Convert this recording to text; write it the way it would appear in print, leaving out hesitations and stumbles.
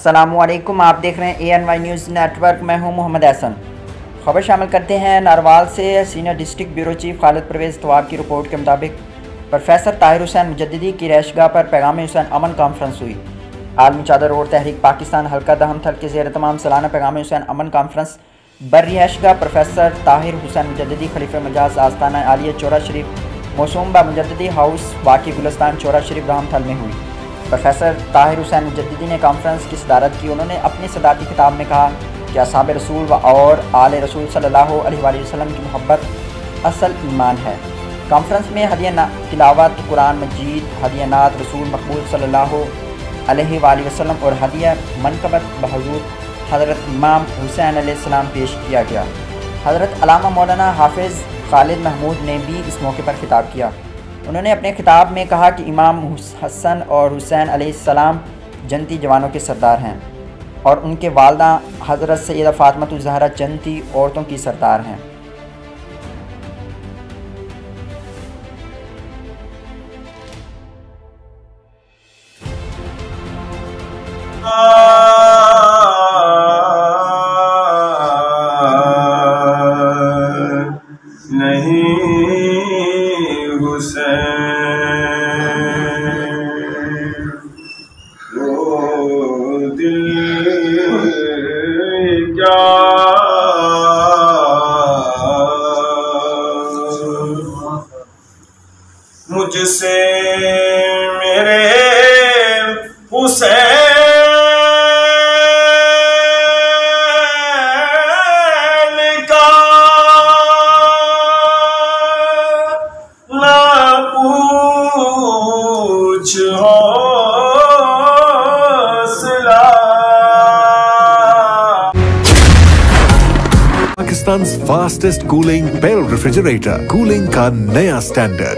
अस्सलामुअलैकुम, आप देख रहे हैं ANY न्यूज़ नेटवर्क। मैं हूं मोहम्मद एहसन। खबर शामिल करते हैं नारवाल से। Senior district bureau chief Khalid Parvez Tawab की रिपोर्ट के मुताबिक प्रोफेसर ताहिर हुसैन मुजद्दिदी की रहायशगाह पर पैगाम हुसैन अमन कॉन्फ्रेंस हुई। आलमी चादर रोड तहरीक पाकिस्तान हल्का दहमथल के ज़ेर तमाम सालाना पैगाम हुसैन अमन कॉन्फ्रेंस बर रहायशगाह प्रोफेसर ताहिर हुसैन मुजद्दिदी खलीफा मजाज आस्ताना आलिया चौरा शरीफ मौसूम बा मुजद्दिदी हाउस वाक़ई गुलस्तान चौरा शरीफ दहमथल में हुई। प्रोफेसर ताहिर हुसैन मुजद्दिदी ने कॉन्फ्रेंस की सदारत की। उन्होंने अपनी सदारती खिताब में कहा कि असहाब रसूल व और आले रसूल सल्लल्लाहु अलैहि वसल्लम की मोहब्बत असल ईमान है। कॉन्फ्रेंस में हदिया तिलावत कुरान मजीद, हदिया नात रसूल मकबूल सल्लल्लाहु अलैहि वसल्लम और हदिया मनकबत बहजूर हज़रत इमाम हुसैन अलैहिस्सलाम पेश किया गया। हज़रत अल्लामा मौलाना हाफिज़ खालिद महमूद ने भी इस मौके पर खिताब किया। उन्होंने अपने खिताब में कहा कि इमाम हसन और हुसैन अलैहिस्सलाम जन्नती जवानों के सरदार हैं और उनके वालदा हज़रत सैयदा फ़ातिमा ज़हरा जन्नती औरतों की सरदार हैं। मुझसे मेरे हुसैन का ना पूछ हौसला। Pakistan's fastest cooling Bell refrigerator, cooling का नया स्टैंडर्ड।